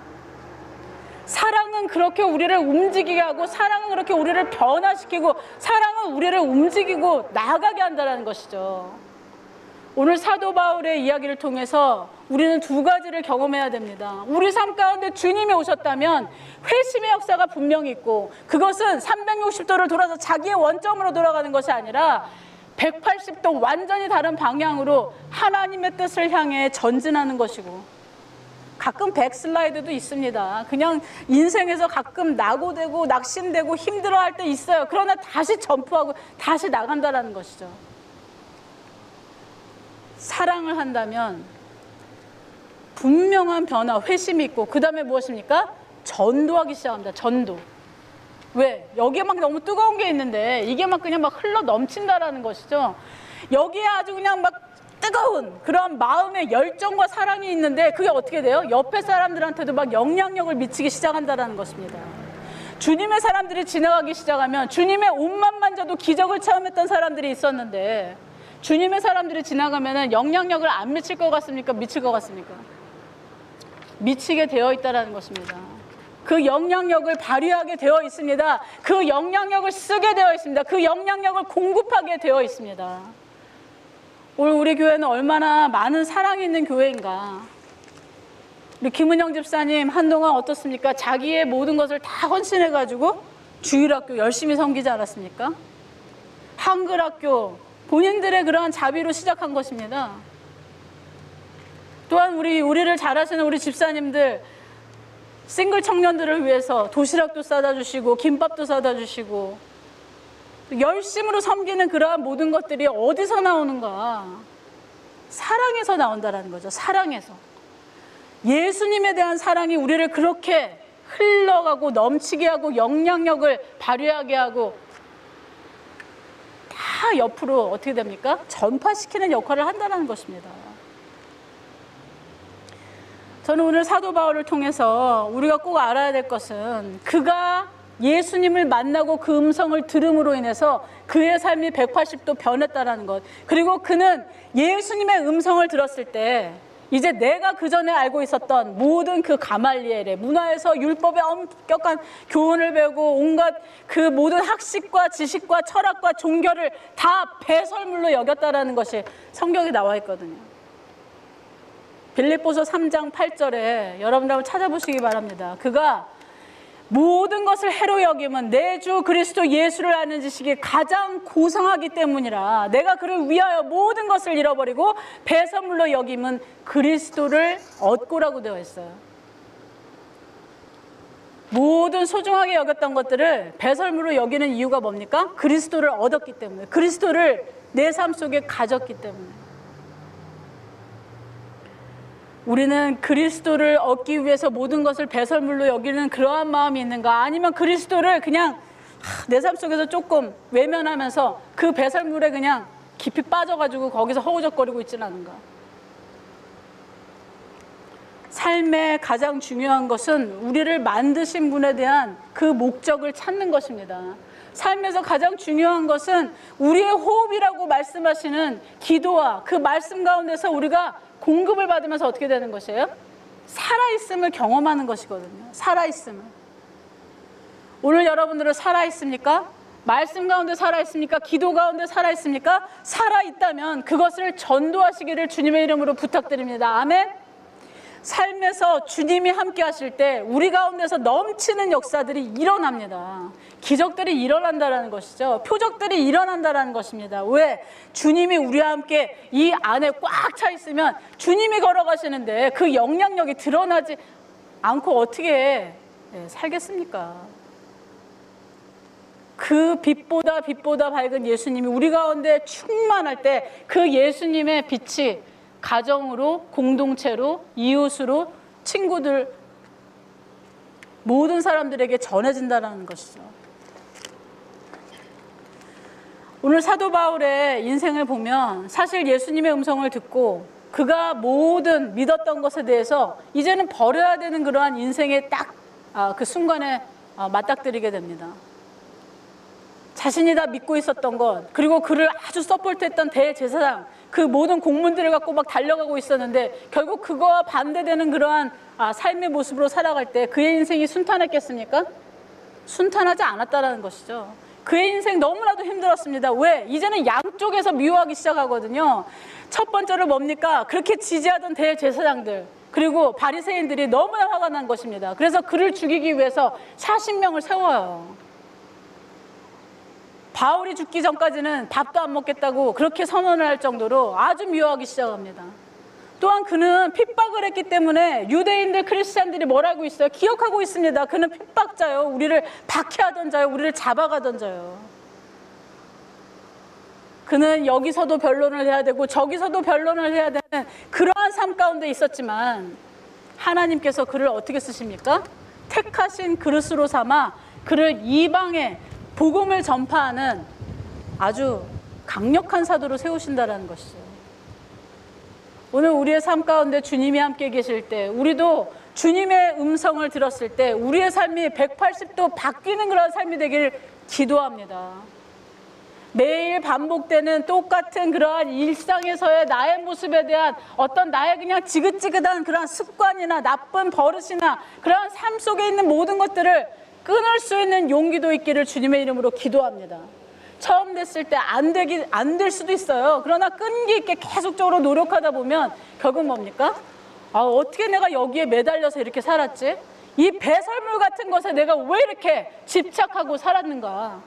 사랑은 그렇게 우리를 움직이게 하고, 사랑은 그렇게 우리를 변화시키고, 사랑은 우리를 움직이고 나아가게 한다는 것이죠. 오늘 사도 바울의 이야기를 통해서 우리는 2가지를 경험해야 됩니다. 우리 삶 가운데 주님이 오셨다면 회심의 역사가 분명히 있고, 그것은 360도를 돌아서 자기의 원점으로 돌아가는 것이 아니라 180도 완전히 다른 방향으로 하나님의 뜻을 향해 전진하는 것이고, 가끔 백슬라이드도 있습니다. 그냥 인생에서 가끔 낙오되고 낙심되고 힘들어할 때 있어요. 그러나 다시 점프하고 다시 나간다는 것이죠. 사랑을 한다면 분명한 변화, 회심이 있고, 그 다음에 무엇입니까? 전도하기 시작합니다. 전도. 왜? 여기에 막 너무 뜨거운 게 있는데 이게 막 그냥 막 흘러 넘친다라는 것이죠. 여기에 아주 그냥 막 뜨거운 그런 마음의 열정과 사랑이 있는데, 그게 어떻게 돼요? 옆에 사람들한테도 막 영향력을 미치기 시작한다는 것입니다. 주님의 사람들이 지나가기 시작하면, 주님의 옷만 만져도 기적을 체험했던 사람들이 있었는데, 주님의 사람들이 지나가면 영향력을 안 미칠 것 같습니까? 미칠 것 같습니까? 미치게 되어 있다는 것입니다. 그 영향력을 발휘하게 되어 있습니다. 그 영향력을 쓰게 되어 있습니다. 그 영향력을 공급하게 되어 있습니다. 오늘 우리 교회는 얼마나 많은 사랑이 있는 교회인가. 우리 김은영 집사님 한동안 어떻습니까? 자기의 모든 것을 다 헌신해가지고 주일학교 열심히 섬기지 않았습니까? 한글학교 본인들의 그러한 자비로 시작한 것입니다. 또한 우리를 잘 아시는 우리 집사님들, 싱글 청년들을 위해서 도시락도 싸다 주시고 김밥도 싸다 주시고 열심으로 섬기는 그러한 모든 것들이 어디서 나오는가? 사랑에서 나온다는 거죠. 사랑에서. 예수님에 대한 사랑이 우리를 그렇게 흘러가고 넘치게 하고 영향력을 발휘하게 하고 다 옆으로 어떻게 됩니까? 전파시키는 역할을 한다는 것입니다. 저는 오늘 사도 바울을 통해서 우리가 꼭 알아야 될 것은, 그가 예수님을 만나고 그 음성을 들음으로 인해서 그의 삶이 180도 변했다는 것, 그리고 그는 예수님의 음성을 들었을 때 이제 내가 그 전에 알고 있었던 모든 그 가말리엘의 문화에서 율법의 엄격한 교훈을 배우고 온갖 그 모든 학식과 지식과 철학과 종교를 다 배설물로 여겼다라는 것이 성경에 나와 있거든요. 빌립보서 3장 8절에 여러분들 한번 찾아보시기 바랍니다. 그가 모든 것을 해로 여김은 내 주 그리스도 예수를 아는 지식이 가장 고상하기 때문이라. 내가 그를 위하여 모든 것을 잃어버리고 배설물로 여김은 그리스도를 얻고라고 되어 있어요. 모든 소중하게 여겼던 것들을 배설물로 여기는 이유가 뭡니까? 그리스도를 얻었기 때문에, 그리스도를 내 삶 속에 가졌기 때문에. 우리는 그리스도를 얻기 위해서 모든 것을 배설물로 여기는 그러한 마음이 있는가? 아니면 그리스도를 그냥 내 삶 속에서 조금 외면하면서 그 배설물에 그냥 깊이 빠져가지고 거기서 허우적거리고 있지는 않은가? 삶의 가장 중요한 것은 우리를 만드신 분에 대한 그 목적을 찾는 것입니다. 삶에서 가장 중요한 것은 우리의 호흡이라고 말씀하시는 기도와 그 말씀 가운데서 우리가 공급을 받으면서 어떻게 되는 것이에요? 살아있음을 경험하는 것이거든요. 살아있음을. 오늘 여러분들은 살아있습니까? 말씀 가운데 살아있습니까? 기도 가운데 살아있습니까? 살아있다면 그것을 전도하시기를 주님의 이름으로 부탁드립니다. 아멘. 삶에서 주님이 함께 하실 때 우리 가운데서 넘치는 역사들이 일어납니다. 기적들이 일어난다는 것이죠. 표적들이 일어난다는 것입니다. 왜? 주님이 우리와 함께 이 안에 꽉 차 있으면 주님이 걸어가시는데 그 영향력이 드러나지 않고 어떻게 살겠습니까? 그 빛보다 밝은 예수님이 우리 가운데 충만할 때 그 예수님의 빛이 가정으로, 공동체로, 이웃으로, 친구들, 모든 사람들에게 전해진다는 것이죠. 오늘 사도 바울의 인생을 보면 사실 예수님의 음성을 듣고 그가 모든 믿었던 것에 대해서 이제는 버려야 되는 그러한 인생의 딱 그 순간에 맞닥뜨리게 됩니다. 자신이 다 믿고 있었던 것, 그리고 그를 아주 서포트했던 대제사장, 그 모든 공문들을 갖고 막 달려가고 있었는데 결국 그거와 반대되는 그러한 삶의 모습으로 살아갈 때 그의 인생이 순탄했겠습니까? 순탄하지 않았다는 것이죠. 그의 인생 너무나도 힘들었습니다. 왜? 이제는 양쪽에서 미워하기 시작하거든요. 첫 번째로 뭡니까? 그렇게 지지하던 대제사장들, 그리고 바리새인들이 너무나 화가 난 것입니다. 그래서 그를 죽이기 위해서 40명을 세워요. 바울이 죽기 전까지는 밥도 안 먹겠다고 그렇게 선언을 할 정도로 아주 미워하기 시작합니다. 또한 그는 핍박을 했기 때문에 유대인들, 크리스찬들이 뭘 알고 있어요? 기억하고 있습니다. 그는 핍박자요. 우리를 박해하던 자요. 우리를 잡아가던 자요. 그는 여기서도 변론을 해야 되고 저기서도 변론을 해야 되는 그러한 삶 가운데 있었지만 하나님께서 그를 어떻게 쓰십니까? 택하신 그릇으로 삼아 그를 이방에 복음을 전파하는 아주 강력한 사도로 세우신다는 것이죠. 오늘 우리의 삶 가운데 주님이 함께 계실 때, 우리도 주님의 음성을 들었을 때 우리의 삶이 180도 바뀌는 그런 삶이 되길 기도합니다. 매일 반복되는 똑같은 그러한 일상에서의 나의 모습에 대한 어떤 나의 그냥 지긋지긋한 그러한 습관이나 나쁜 버릇이나 그러한 삶 속에 있는 모든 것들을 끊을 수 있는 용기도 있기를 주님의 이름으로 기도합니다. 처음 됐을 때 안 될 수도 있어요. 그러나 끈기 있게 계속적으로 노력하다 보면 결국 뭡니까? 어떻게 내가 여기에 매달려서 이렇게 살았지? 이 배설물 같은 것에 내가 왜 이렇게 집착하고 살았는가?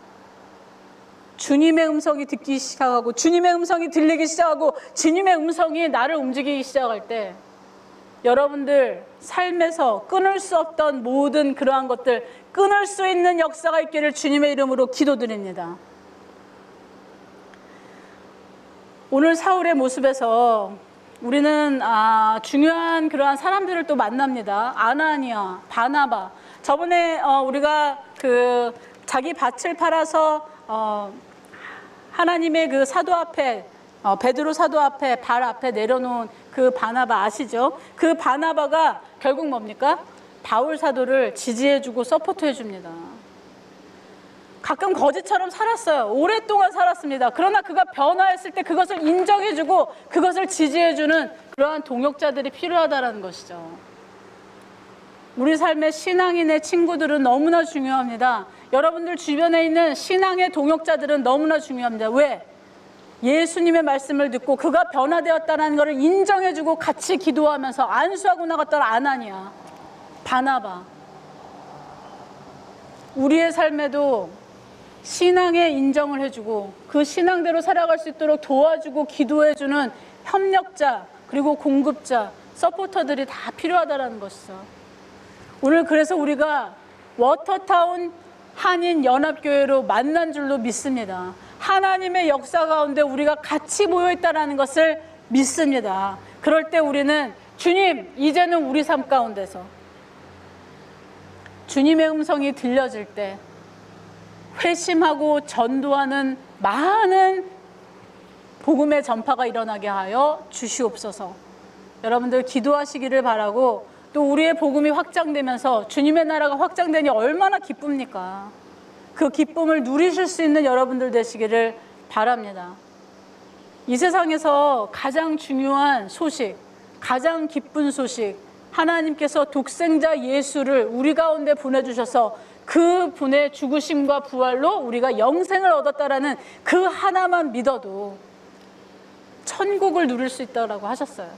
주님의 음성이 듣기 시작하고 주님의 음성이 들리기 시작하고 주님의 음성이 나를 움직이기 시작할 때 여러분들 삶에서 끊을 수 없던 모든 그러한 것들 끊을 수 있는 역사가 있기를 주님의 이름으로 기도드립니다. 오늘 사울의 모습에서 우리는 중요한 그러한 사람들을 또 만납니다. 아나니아, 바나바. 저번에 우리가 그 자기 밭을 팔아서 하나님의 그 사도 앞에 베드로 사도 앞에 발 앞에 내려놓은 그 바나바 아시죠? 그 바나바가 결국 뭡니까? 바울 사도를 지지해주고 서포트해줍니다. 가끔 거지처럼 살았어요. 오랫동안 살았습니다. 그러나 그가 변화했을 때 그것을 인정해주고 그것을 지지해주는 그러한 동역자들이 필요하다는 것이죠. 우리 삶의 신앙인의 친구들은 너무나 중요합니다. 여러분들 주변에 있는 신앙의 동역자들은 너무나 중요합니다. 왜? 예수님의 말씀을 듣고 그가 변화되었다는 것을 인정해주고 같이 기도하면서 안수하고 나갔던 아나니아, 바나바. 우리의 삶에도 신앙의 인정을 해주고 그 신앙대로 살아갈 수 있도록 도와주고 기도해주는 협력자, 그리고 공급자, 서포터들이 다 필요하다는 것이죠. 오늘 그래서 우리가 워터타운 한인연합교회로 만난 줄로 믿습니다. 하나님의 역사 가운데 우리가 같이 모여있다는 것을 믿습니다. 그럴 때 우리는 주님, 이제는 우리 삶 가운데서 주님의 음성이 들려질 때 회심하고 전도하는 많은 복음의 전파가 일어나게 하여 주시옵소서. 여러분들 기도하시기를 바라고, 또 우리의 복음이 확장되면서 주님의 나라가 확장되니 얼마나 기쁩니까? 그 기쁨을 누리실 수 있는 여러분들 되시기를 바랍니다. 이 세상에서 가장 중요한 소식, 가장 기쁜 소식, 하나님께서 독생자 예수를 우리 가운데 보내주셔서 그 분의 죽으심과 부활로 우리가 영생을 얻었다라는 그 하나만 믿어도 천국을 누릴 수 있다고 하셨어요.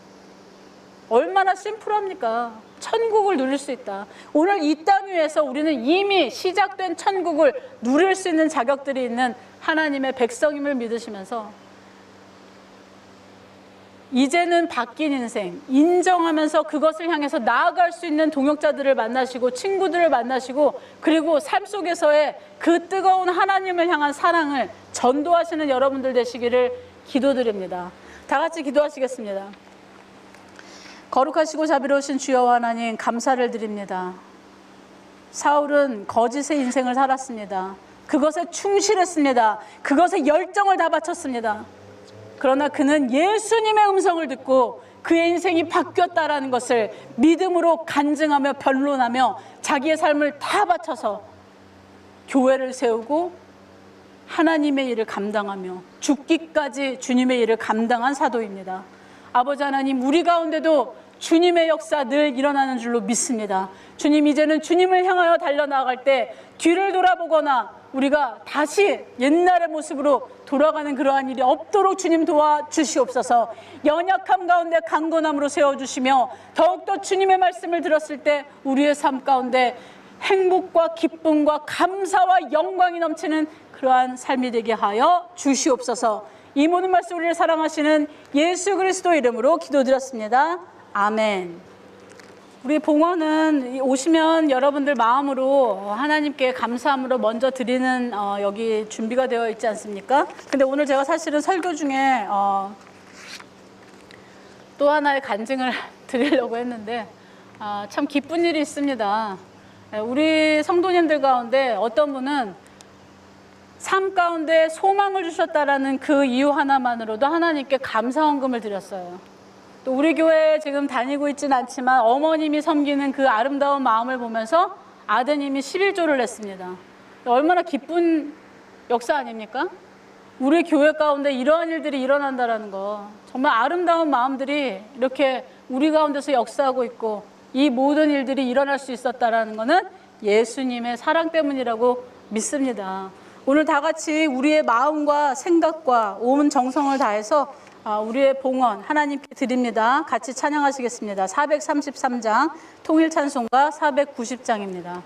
얼마나 심플합니까? 천국을 누릴 수 있다. 오늘 이 땅 위에서 우리는 이미 시작된 천국을 누릴 수 있는 자격들이 있는 하나님의 백성임을 믿으시면서 이제는 바뀐 인생 인정하면서 그것을 향해서 나아갈 수 있는 동역자들을 만나시고 친구들을 만나시고, 그리고 삶 속에서의 그 뜨거운 하나님을 향한 사랑을 전도하시는 여러분들 되시기를 기도드립니다. 다 같이 기도하시겠습니다. 거룩하시고 자비로우신 주여 하나님, 감사를 드립니다. 사울은 거짓의 인생을 살았습니다. 그것에 충실했습니다. 그것에 열정을 다 바쳤습니다. 그러나 그는 예수님의 음성을 듣고 그의 인생이 바뀌었다라는 것을 믿음으로 간증하며 변론하며 자기의 삶을 다 바쳐서 교회를 세우고 하나님의 일을 감당하며 죽기까지 주님의 일을 감당한 사도입니다. 아버지 하나님, 우리 가운데도 주님의 역사 늘 일어나는 줄로 믿습니다. 주님, 이제는 주님을 향하여 달려나갈 때 뒤를 돌아보거나 우리가 다시 옛날의 모습으로 돌아가는 그러한 일이 없도록 주님 도와주시옵소서. 연약함 가운데 강건함으로 세워주시며 더욱더 주님의 말씀을 들었을 때 우리의 삶 가운데 행복과 기쁨과 감사와 영광이 넘치는 그러한 삶이 되게 하여 주시옵소서. 이 모든 말씀 우리를 사랑하시는 예수 그리스도 이름으로 기도드렸습니다. 아멘. 우리 봉헌은 오시면 여러분들 마음으로 하나님께 감사함으로 먼저 드리는 여기 준비가 되어 있지 않습니까? 근데 오늘 제가 사실은 설교 중에 또 하나의 간증을 드리려고 했는데 참 기쁜 일이 있습니다. 우리 성도님들 가운데 어떤 분은 삶 가운데 소망을 주셨다라는 그 이유 하나만으로도 하나님께 감사헌금을 드렸어요. 또 우리 교회에 지금 다니고 있지는 않지만 어머님이 섬기는 그 아름다운 마음을 보면서 아드님이 11조를 냈습니다. 얼마나 기쁜 역사 아닙니까? 우리 교회 가운데 이러한 일들이 일어난다는 거, 정말 아름다운 마음들이 이렇게 우리 가운데서 역사하고 있고 이 모든 일들이 일어날 수 있었다는 것은 예수님의 사랑 때문이라고 믿습니다. 오늘 다 같이 우리의 마음과 생각과 온 정성을 다해서 우리의 봉헌 하나님께 드립니다. 같이 찬양하시겠습니다. 433장 통일찬송가 490장입니다.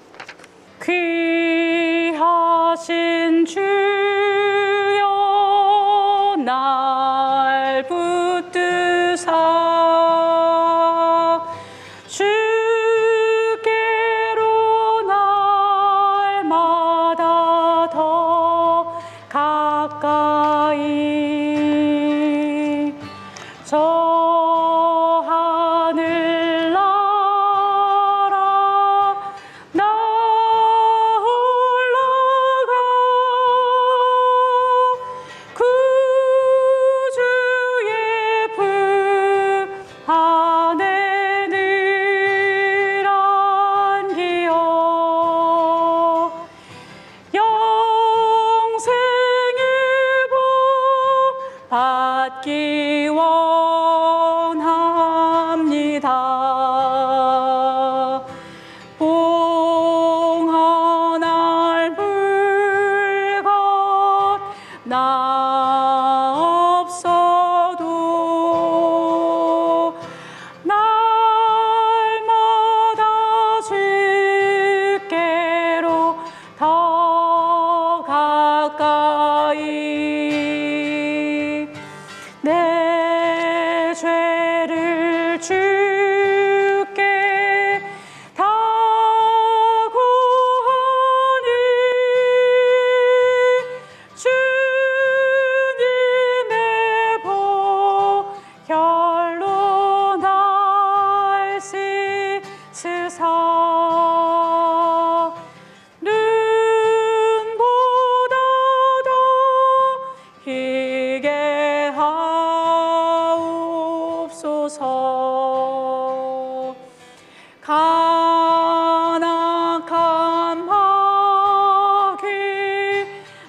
귀하신 주여 날 붙드사 주께로 날마다 더 가까이 저 하늘 나라 나 올라가 구주의 품 안에 늘 안기어 영생의 복 받기 원합니다. 봉헌할 물건 나 없어도 날마다 주께로 더 가까이 내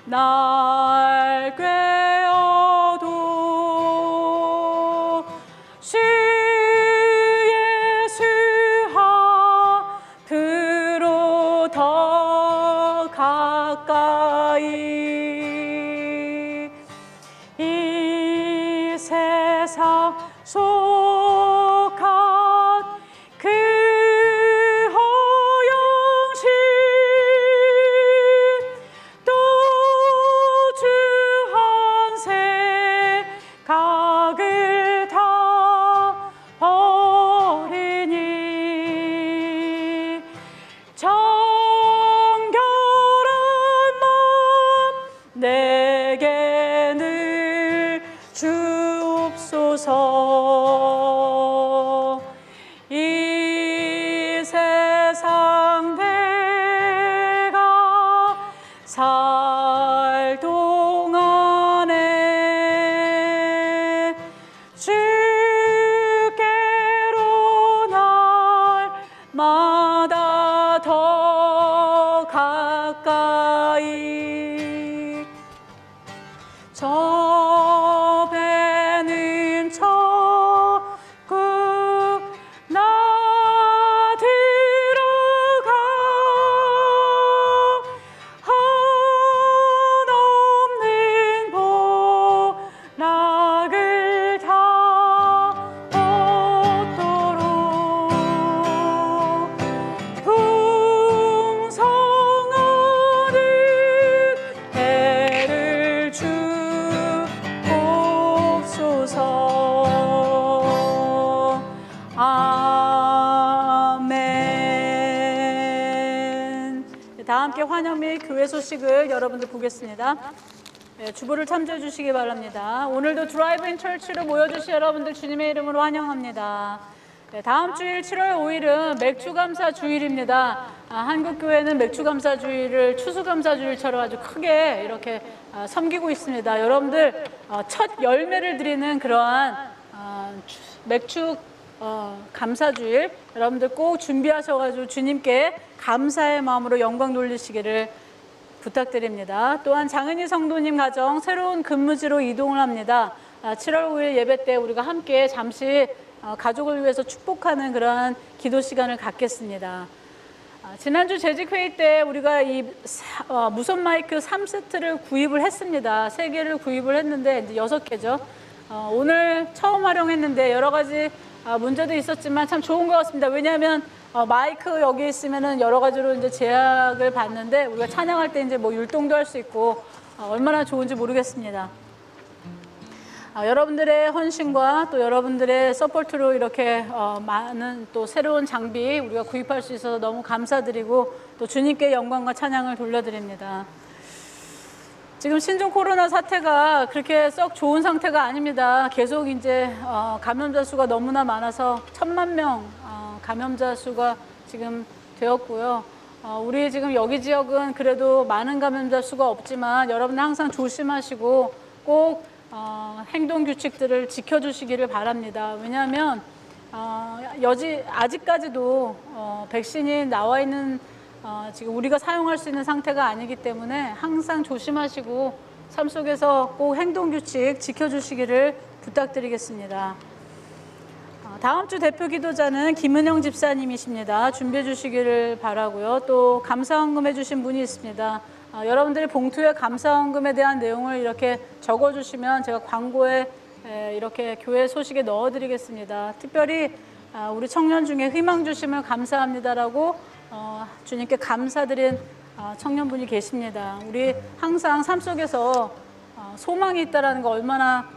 날 꿰어도 주 예수 앞으로 더 가까이 이 세상 속한 그 허영심 또 주 한 생각을 다 버리니 정결한 마음 내게 늘 주옵소서. 이 세상 내가 살 동안에 주께로 날마다 더 가까이 저 배는 적고 나 들어가 한없는 보락을 다 얻도록 풍성하는 애를 주옵소서. 아멘. 다 함께 환영 및 교회 소식을 여러분들 보겠습니다. 네, 주보를 참조해 주시기 바랍니다. 오늘도 드라이브인 철치로 모여주신 여러분들 주님의 이름으로 환영합니다. 네, 다음 주일 7월 5일은 맥주감사 주일입니다. 한국교회는 맥주감사주일을 추수감사주일처럼 아주 크게 이렇게 섬기고 있습니다. 여러분들 첫 열매를 드리는 그러한 맥주 감사주일 여러분들 꼭 준비하셔가지고 주님께 감사의 마음으로 영광 돌리시기를 부탁드립니다. 또한 장은희 성도님 가정 새로운 근무지로 이동을 합니다. 7월 5일 예배 때 우리가 함께 잠시 가족을 위해서 축복하는 그러한 기도 시간을 갖겠습니다. 지난주 재직회의 때 우리가 이 무선 마이크 3세트를 구입을 했습니다. 3개를 구입을 했는데 이제 6개죠. 오늘 처음 활용했는데 여러 가지 문제도 있었지만 참 좋은 것 같습니다. 왜냐하면 마이크 여기 있으면은 여러 가지로 이제 제약을 받는데 우리가 찬양할 때 이제 뭐 율동도 할 수 있고 얼마나 좋은지 모르겠습니다. 여러분들의 헌신과 또 여러분들의 서포트로 이렇게 많은 또 새로운 장비 우리가 구입할 수 있어서 너무 감사드리고 또 주님께 영광과 찬양을 돌려드립니다. 지금 신종 코로나 사태가 그렇게 썩 좋은 상태가 아닙니다. 계속 이제 감염자 수가 너무나 많아서 1000만 명 감염자 수가 지금 되었고요. 우리 지금 여기 지역은 그래도 많은 감염자 수가 없지만 여러분들 항상 조심하시고 꼭 행동 규칙들을 지켜주시기를 바랍니다. 왜냐하면 아직까지도 백신이 나와 있는 지금 우리가 사용할 수 있는 상태가 아니기 때문에 항상 조심하시고 삶 속에서 꼭 행동 규칙 지켜주시기를 부탁드리겠습니다. 다음 주 대표 기도자는 김은영 집사님이십니다. 준비해 주시기를 바라고요. 또 감사헌금 해주신 분이 있습니다. 여러분들이 봉투에 감사헌금에 대한 내용을 이렇게 적어주시면 제가 광고에 이렇게 교회 소식에 넣어드리겠습니다. 특별히 우리 청년 중에 희망 주심을 감사합니다라고 주님께 감사드린 청년분이 계십니다. 우리 항상 삶 속에서 소망이 있다는 거 얼마나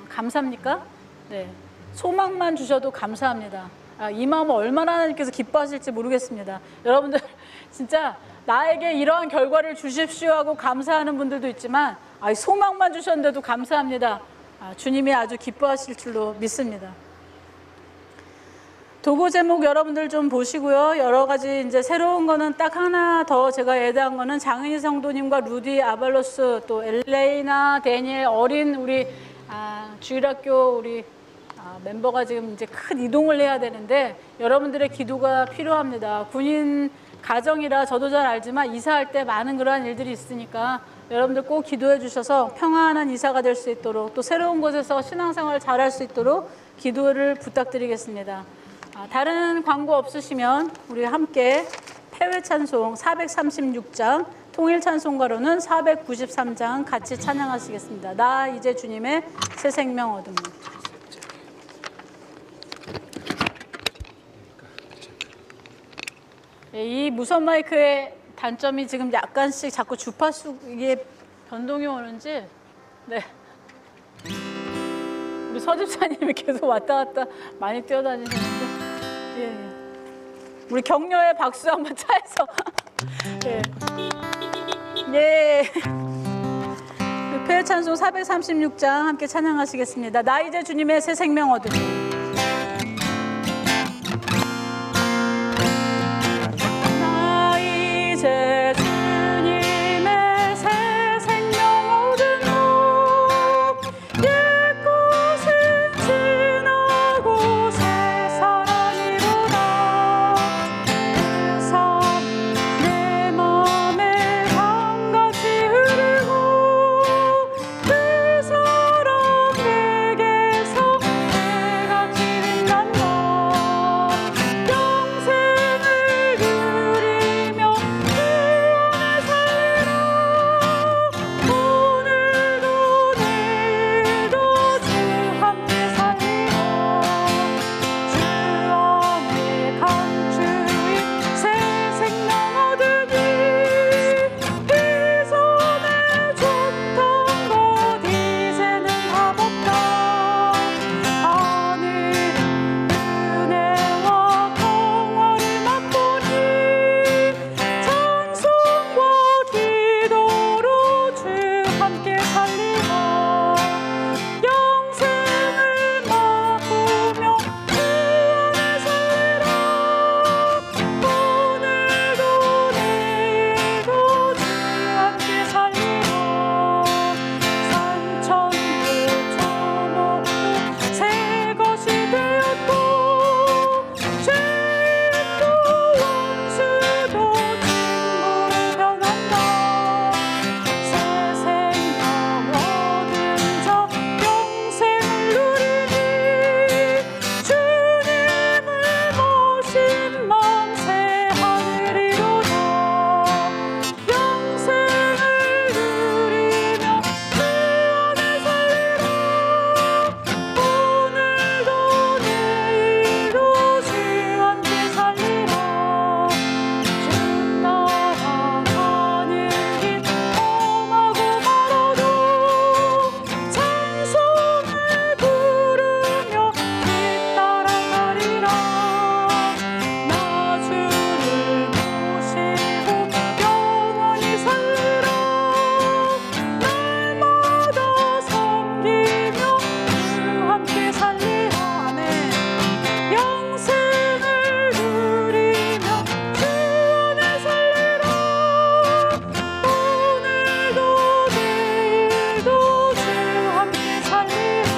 감사합니까? 네, 소망만 주셔도 감사합니다. 이 마음을 얼마나 하나님께서 기뻐하실지 모르겠습니다. 여러분들 진짜 나에게 이러한 결과를 주십시오 하고 감사하는 분들도 있지만 소망만 주셨는데도 감사합니다. 주님이 아주 기뻐하실 줄로 믿습니다. 도구 제목 여러분들 좀 보시고요. 여러 가지 이제 새로운 거는 딱 하나 더 제가 애대한 거는 장은희 성도님과 루디 아발로스 또 엘레이나 데니엘 어린 우리 주일학교 우리 멤버가 지금 이제 큰 이동을 해야 되는데 여러분들의 기도가 필요합니다. 군인 가정이라 저도 잘 알지만 이사할 때 많은 그러한 일들이 있으니까 여러분들 꼭 기도해 주셔서 평안한 이사가 될 수 있도록 또 새로운 곳에서 신앙생활을 잘할 수 있도록 기도를 부탁드리겠습니다. 다른 광고 없으시면 우리 함께 폐회찬송 436장 통일찬송가로는 493장 같이 찬양하시겠습니다. 나 이제 주님의 새 생명 얻음을. 이 무선 마이크의 단점이 지금 약간씩 자꾸 주파수 이게 변동이 오는지, 네. 우리 서집사님이 계속 왔다 갔다 많이 뛰어다니시는데, 예. 우리 격려의 박수 한번 차에서, 예. 예. 폐회찬송 436장 함께 찬양하시겠습니다. 나 이제 주님의 새 생명 얻으니. 이제 주님의 새 생명 얻은 후 옛것은 지나고 새 사랑이로다. 그래서 내 맘에 강같이 흐르고 그 사랑 내게서 해같이 빛난다. 영생을 누리며 오늘도 내일도 주 함께 살리라. 주 안에 감추인 새 생명 얻으니 이전에 줬던 것 이제는 답없다. 하늘은 은혜와 평화를 맛보니 찬송과 기도로 주 함께 살리라. 영생을 맛보며 주 안에 살리라. 오늘도 내일도 주 함께 살리라. 산천도 저먹고 새 것이 되었고 죄인도 원수도 친구로 변한다. 새 생명 얻은 자 영생을 누리니 주님을 모신 맘 새 하늘이로다. 영생을 누리며 주 안에 살리라. 오늘도 내일도 주 함께 살리라. 주 따라가는 길 험하고 멀어도 찬송을 부르며 길 따라가리라. 나 주를 모시고 영원히 살리라. 날마다 섬기며 주 함께 살리라. 아멘. 영생을 누리며 주 안에 살리라. 오늘도 내일도 주 함께 살리라.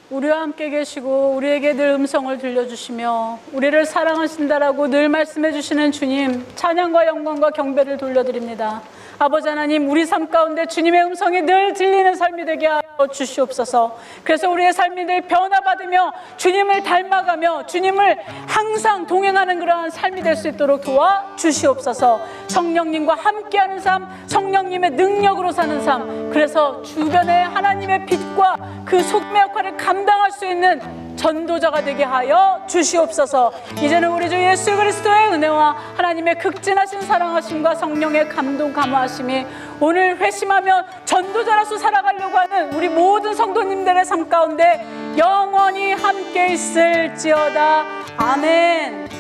우리와 함께 계시고 우리에게 늘 음성을 들려주시며 우리를 사랑하신다라고 늘 말씀해 주시는 주님, 찬양과 영광과 경배를 돌려드립니다. 아버지 하나님, 우리 삶 가운데 주님의 음성이 늘 들리는 삶이 되게 하여 주시옵소서. 그래서 우리의 삶이 늘 변화받으며 주님을 닮아가며 주님을 항상 동행하는 그러한 삶이 될 수 있도록 도와주시옵소서. 성령님과 함께하는 삶, 성령님의 능력으로 사는 삶, 그래서 주변에 하나님의 빛과 그 소금의 역할을 감당할 수 있는 전도자가 되게 하여 주시옵소서. 이제는 우리 주 예수 그리스도의 은혜와 하나님의 극진하신 사랑하심과 성령의 감동 감화하심이 오늘 회심하며 전도자로서 살아가려고 하는 우리 모든 성도님들의 삶 가운데 영원히 함께 있을지어다. 아멘.